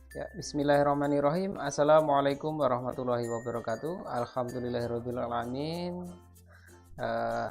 Ya, bismillahirrahmanirrahim. Assalamualaikum warahmatullahi wabarakatuh. Alhamdulillahirabbil alamin.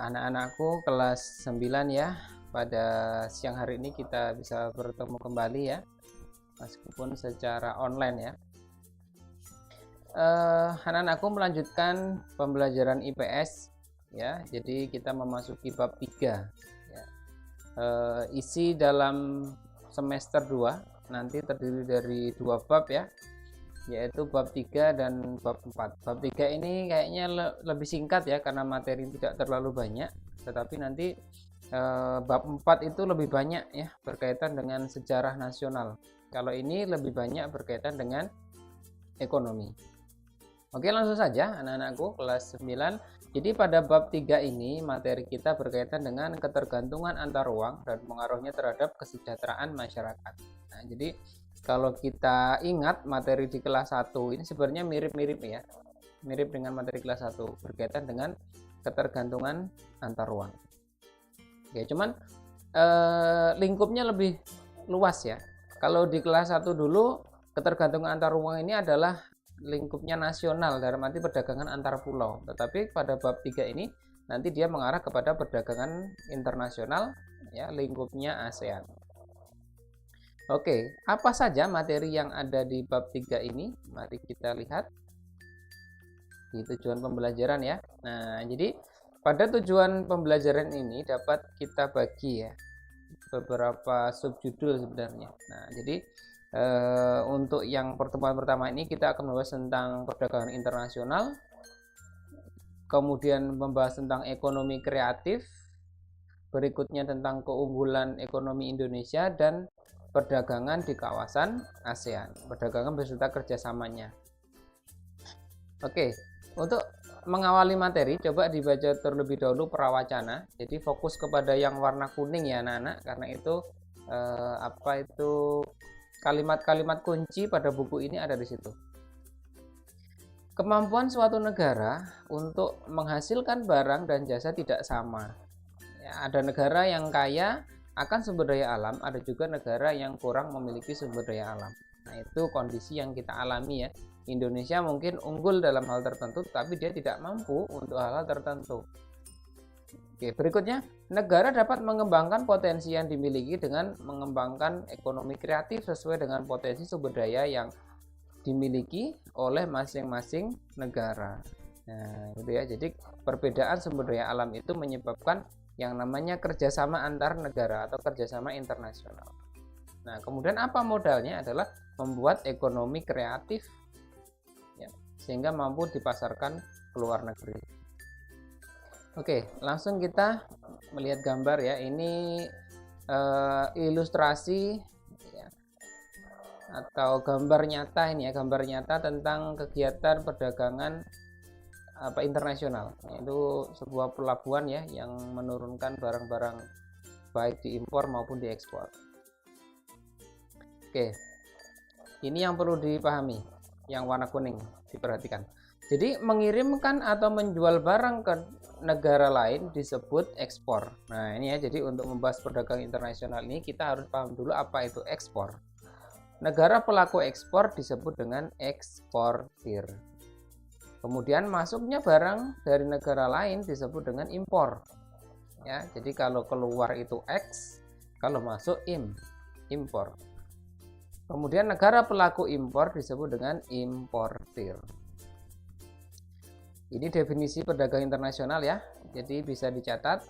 Anak-anakku kelas 9 ya. Pada siang hari ini kita bisa bertemu kembali ya, meskipun secara online ya. Anak-anakku melanjutkan pembelajaran IPS ya. Jadi kita memasuki bab 3 ya. Isi dalam semester 2 nanti terdiri dari 2 bab ya, yaitu bab 3 dan bab 4. Bab 3 ini kayaknya lebih singkat ya, karena materi tidak terlalu banyak, tetapi nanti bab 4 itu lebih banyak ya, berkaitan dengan sejarah nasional. Kalau ini lebih banyak berkaitan dengan ekonomi. Oke, langsung saja anak-anakku kelas 9. Jadi pada bab 3 ini materi kita berkaitan dengan ketergantungan antar ruang dan pengaruhnya terhadap kesejahteraan masyarakat. Nah, jadi kalau kita ingat materi di kelas 1 ini sebenarnya mirip-mirip ya. Mirip dengan materi kelas 1 berkaitan dengan ketergantungan antar ruang. Oke, cuman lingkupnya lebih luas ya. Kalau di kelas 1 dulu ketergantungan antar ruang ini adalah lingkupnya nasional dalam arti perdagangan antar pulau. Tetapi pada bab 3 ini nanti dia mengarah kepada perdagangan internasional ya, lingkupnya ASEAN. Oke, apa saja materi yang ada di bab 3 ini? Mari kita lihat di tujuan pembelajaran ya. Nah, jadi pada tujuan pembelajaran ini dapat kita bagi ya beberapa subjudul sebenarnya. Nah, jadi untuk yang pertemuan pertama ini kita akan membahas tentang perdagangan internasional, kemudian membahas tentang ekonomi kreatif, berikutnya tentang keunggulan ekonomi Indonesia dan perdagangan di kawasan ASEAN, perdagangan beserta kerjasamanya. Oke, untuk mengawali materi coba dibaca terlebih dahulu prawacana. Jadi fokus kepada yang warna kuning ya anak-anak, karena itu kalimat-kalimat kunci pada buku ini ada di situ. Kemampuan suatu negara untuk menghasilkan barang dan jasa tidak sama. Ya, ada negara yang kaya akan sumber daya alam, ada juga negara yang kurang memiliki sumber daya alam. Nah, itu kondisi yang kita alami ya. Indonesia mungkin unggul dalam hal tertentu, tapi dia tidak mampu untuk hal-hal tertentu. Oke, berikutnya, negara dapat mengembangkan potensi yang dimiliki dengan mengembangkan ekonomi kreatif sesuai dengan potensi sumber daya yang dimiliki oleh masing-masing negara. Nah, gitu ya. Jadi perbedaan sumber daya alam itu menyebabkan yang namanya kerjasama antar negara atau kerjasama internasional. Nah, kemudian apa modalnya adalah membuat ekonomi kreatif ya, sehingga mampu dipasarkan ke luar negeri. Oke, langsung kita melihat gambar ya. Ini ilustrasi ya, atau gambar nyata ini ya, gambar nyata tentang kegiatan perdagangan internasional. Itu sebuah pelabuhan ya yang menurunkan barang-barang baik diimpor maupun diekspor. Oke, ini yang perlu dipahami, yang warna kuning diperhatikan. Jadi mengirimkan atau menjual barang ke negara lain disebut ekspor. Nah ini ya, jadi untuk membahas perdagangan internasional ini kita harus paham dulu apa itu ekspor. Negara pelaku ekspor disebut dengan eksportir. Kemudian masuknya barang dari negara lain disebut dengan impor. Ya, jadi kalau keluar itu X, kalau masuk impor. Kemudian negara pelaku impor disebut dengan importir. Ini definisi perdagangan internasional ya. Jadi bisa dicatat,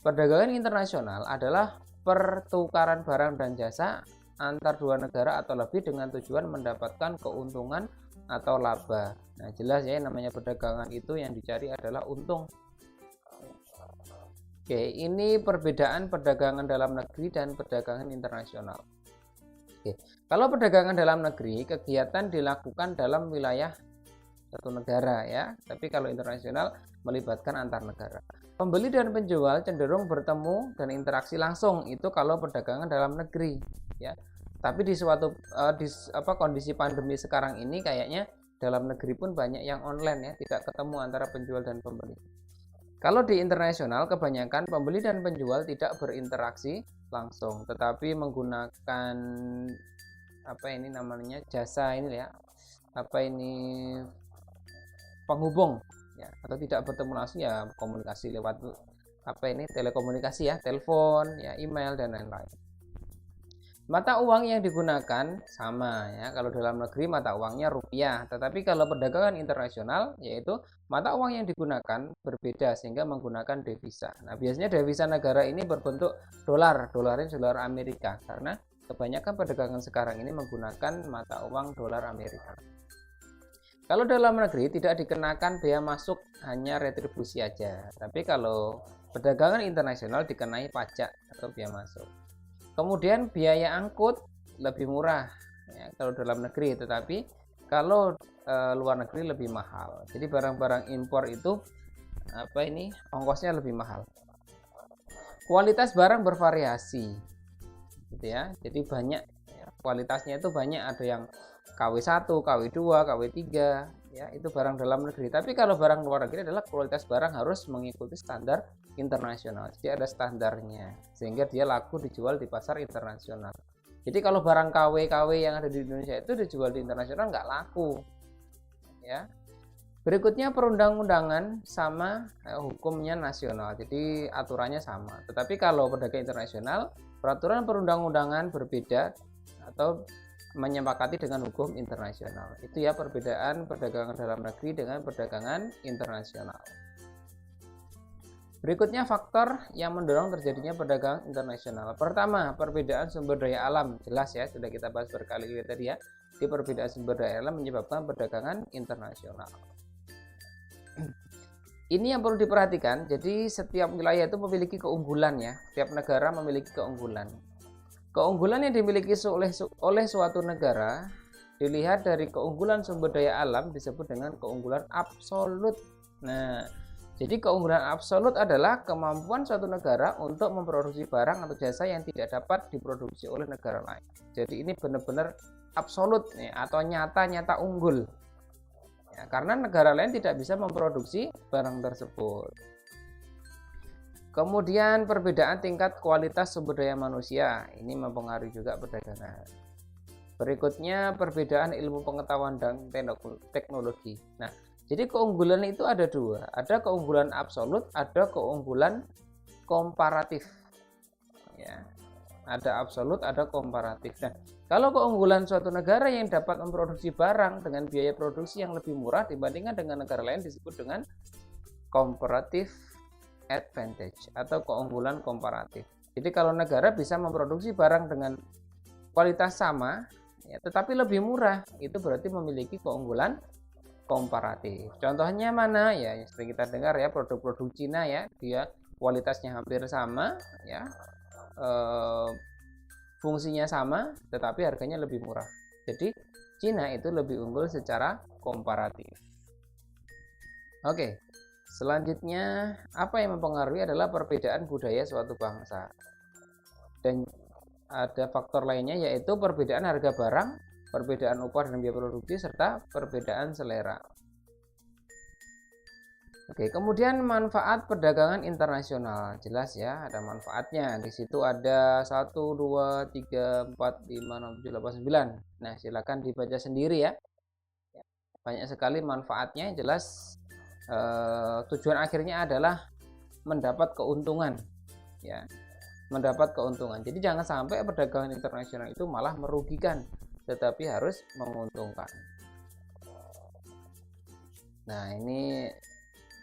perdagangan internasional adalah pertukaran barang dan jasa antar dua negara atau lebih dengan tujuan mendapatkan keuntungan atau laba. Nah, jelas ya, namanya perdagangan itu yang dicari adalah untung. Oke, ini perbedaan perdagangan dalam negeri dan perdagangan internasional. Oke, kalau perdagangan dalam negeri, kegiatan dilakukan dalam wilayah satu negara ya, tapi kalau internasional melibatkan antar negara. Pembeli dan penjual cenderung bertemu dan interaksi langsung, itu kalau perdagangan dalam negeri ya. Tapi di kondisi pandemi sekarang ini kayaknya dalam negeri pun banyak yang online ya, tidak ketemu antara penjual dan pembeli. Kalau di internasional kebanyakan pembeli dan penjual tidak berinteraksi langsung, tetapi menggunakan apa ini namanya, jasa ini ya, apa ini, penghubung ya, atau tidak bertemu langsung ya komunikasi lewat apa ini, telekomunikasi ya, telepon ya, email dan lain-lain. Mata uang yang digunakan sama ya, kalau dalam negeri mata uangnya rupiah, tetapi kalau perdagangan internasional yaitu mata uang yang digunakan berbeda sehingga menggunakan devisa. Nah, biasanya devisa negara ini berbentuk dolar, dolarnya dolar Amerika, karena kebanyakan perdagangan sekarang ini menggunakan mata uang dolar Amerika. Kalau dalam negeri tidak dikenakan bea masuk, hanya retribusi aja, tapi kalau perdagangan internasional dikenai pajak atau bea masuk. Kemudian biaya angkut lebih murah ya, kalau dalam negeri, tetapi kalau luar negeri lebih mahal. Jadi barang-barang impor itu apa ini, ongkosnya lebih mahal. Kualitas barang bervariasi, gitu ya. Jadi banyak ya, kualitasnya itu banyak, ada yang KW1, KW2, KW3 ya, itu barang dalam negeri. Tapi kalau barang luar negeri adalah kualitas barang harus mengikuti standar internasional. Jadi ada standarnya sehingga dia laku dijual di pasar internasional. Jadi kalau barang KW yang ada di Indonesia itu dijual di internasional nggak laku. Ya. Berikutnya perundang-undangan sama hukumnya nasional. Jadi aturannya sama. Tetapi kalau perdagangan internasional, peraturan perundang-undangan berbeda atau menyepakati dengan hukum internasional. Itu ya perbedaan perdagangan dalam negeri dengan perdagangan internasional. Berikutnya faktor yang mendorong terjadinya perdagangan internasional. Pertama, perbedaan sumber daya alam. Jelas ya, sudah kita bahas berkali-kali tadi ya. Di perbedaan sumber daya alam menyebabkan perdagangan internasional. Ini yang perlu diperhatikan. Jadi setiap wilayah itu memiliki keunggulan ya. Setiap negara memiliki keunggulan. Keunggulan yang dimiliki oleh suatu negara dilihat dari keunggulan sumber daya alam disebut dengan keunggulan absolut. Nah, jadi keunggulan absolut adalah kemampuan suatu negara untuk memproduksi barang atau jasa yang tidak dapat diproduksi oleh negara lain. Jadi ini benar-benar absolut nih, atau nyata-nyata unggul. Ya, karena negara lain tidak bisa memproduksi barang tersebut. Kemudian perbedaan tingkat kualitas sumber daya manusia, ini mempengaruhi juga perdagangan. Berikutnya perbedaan ilmu pengetahuan dan teknologi. Nah, jadi keunggulan itu ada dua, ada keunggulan absolut, ada keunggulan komparatif. Ya, ada absolut, ada komparatif. Nah, kalau keunggulan suatu negara yang dapat memproduksi barang dengan biaya produksi yang lebih murah dibandingkan dengan negara lain disebut dengan comparative advantage atau keunggulan komparatif. Jadi kalau negara bisa memproduksi barang dengan kualitas sama, ya, tetapi lebih murah, itu berarti memiliki keunggulan komparatif. Contohnya mana ya, yang sering kita dengar ya, produk-produk Cina ya, dia kualitasnya hampir sama ya, fungsinya sama, tetapi harganya lebih murah. Jadi Cina itu lebih unggul secara komparatif. Oke. Selanjutnya, apa yang mempengaruhi adalah perbedaan budaya suatu bangsa. Dan ada faktor lainnya yaitu perbedaan harga barang, perbedaan upah dan biaya produksi, serta perbedaan selera. Oke, kemudian manfaat perdagangan internasional. Jelas ya, ada manfaatnya. Di situ ada 1, 2, 3, 4, 5, 6, 7, 8, 9. Nah, silakan dibaca sendiri ya. Banyak sekali manfaatnya, jelas. Tujuan akhirnya adalah mendapat keuntungan ya, mendapat keuntungan. Jadi jangan sampai perdagangan internasional itu malah merugikan, tetapi harus menguntungkan. Nah, ini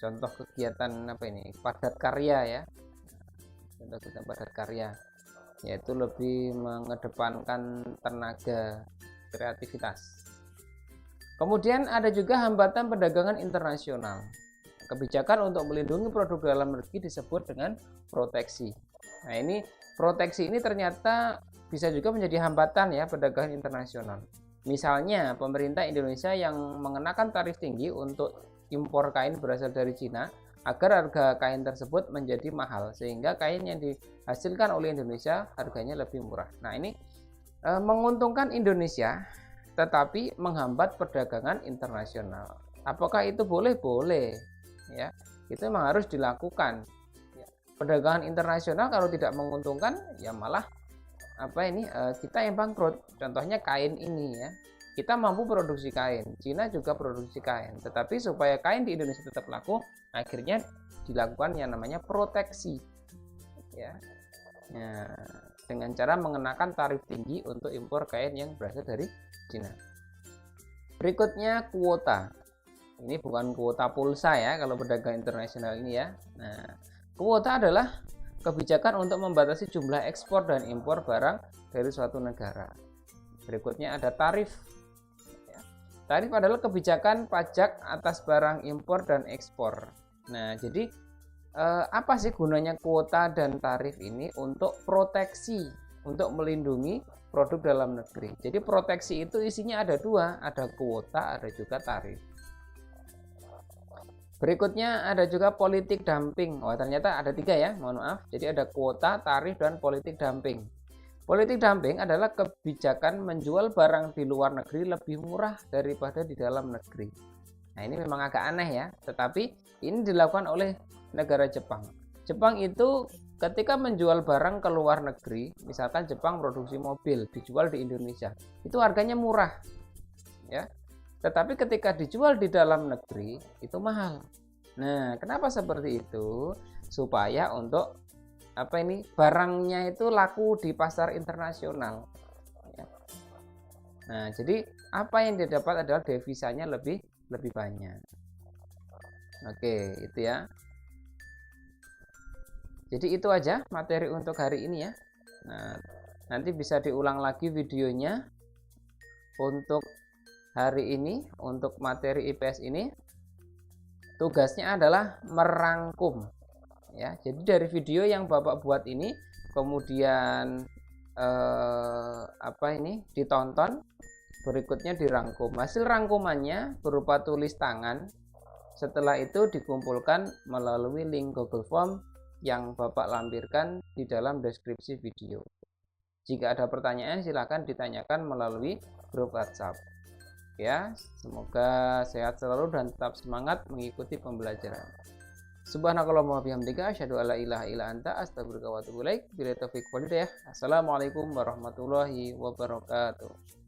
contoh kegiatan apa ini, padat karya ya, contoh kegiatan padat karya, yaitu lebih mengedepankan tenaga, kreativitas. Kemudian ada juga hambatan perdagangan internasional. Kebijakan untuk melindungi produk dalam negeri disebut dengan proteksi. Nah, ini proteksi ini ternyata bisa juga menjadi hambatan ya perdagangan internasional. Misalnya pemerintah Indonesia yang mengenakan tarif tinggi untuk impor kain berasal dari Cina agar harga kain tersebut menjadi mahal sehingga kain yang dihasilkan oleh Indonesia harganya lebih murah. Nah, ini menguntungkan Indonesia tetapi menghambat perdagangan internasional. Apakah itu boleh? Boleh. Ya, itu memang harus dilakukan. Ya. Perdagangan internasional kalau tidak menguntungkan, ya malah kita yang bangkrut. Contohnya kain ini ya. Kita mampu produksi kain, Cina juga produksi kain. Tetapi supaya kain di Indonesia tetap laku, akhirnya dilakukan yang namanya proteksi. Ya. Nah, dengan cara mengenakan tarif tinggi untuk impor kain yang berasal dari Cina. Berikutnya kuota. Ini bukan kuota pulsa ya kalau pedagang internasional ini ya. Nah, kuota adalah kebijakan untuk membatasi jumlah ekspor dan impor barang dari suatu negara. Berikutnya ada tarif. Tarif adalah kebijakan pajak atas barang impor dan ekspor. Nah, jadi apa sih gunanya kuota dan tarif ini? Untuk proteksi, untuk melindungi produk dalam negeri. Jadi proteksi itu isinya ada dua, ada kuota, ada juga tarif. Berikutnya ada juga politik dumping. Oh, ternyata ada tiga ya, mohon maaf. Jadi ada kuota, tarif, dan politik dumping. Politik dumping adalah kebijakan menjual barang di luar negeri lebih murah daripada di dalam negeri. Nah, ini memang agak aneh ya, tetapi ini dilakukan oleh negara Jepang. Jepang itu ketika menjual barang ke luar negeri, misalkan Jepang produksi mobil, dijual di Indonesia, itu harganya murah. Ya. Tetapi ketika dijual di dalam negeri, itu mahal. Nah, kenapa seperti itu? Supaya untuk barangnya itu laku di pasar internasional. Nah, jadi apa yang didapat adalah devisanya lebih banyak. Oke, itu ya. Jadi itu aja materi untuk hari ini ya. Nah, nanti bisa diulang lagi videonya untuk hari ini, untuk materi IPS ini. Tugasnya adalah merangkum. Ya, jadi dari video yang Bapak buat ini kemudian ditonton, berikutnya dirangkum. Hasil rangkumannya berupa tulis tangan. Setelah itu dikumpulkan melalui link Google Form yang Bapak lampirkan di dalam deskripsi video. Jika ada pertanyaan silakan ditanyakan melalui grup WhatsApp. Ya, semoga sehat selalu dan tetap semangat mengikuti pembelajaran. Subhanakallahumma wa bihamdika asyhadu an la ilaha illa anta astaghfiruka wa atubu ilaik. Billahi taufiq wal hidayah. Assalamualaikum warahmatullahi wabarakatuh.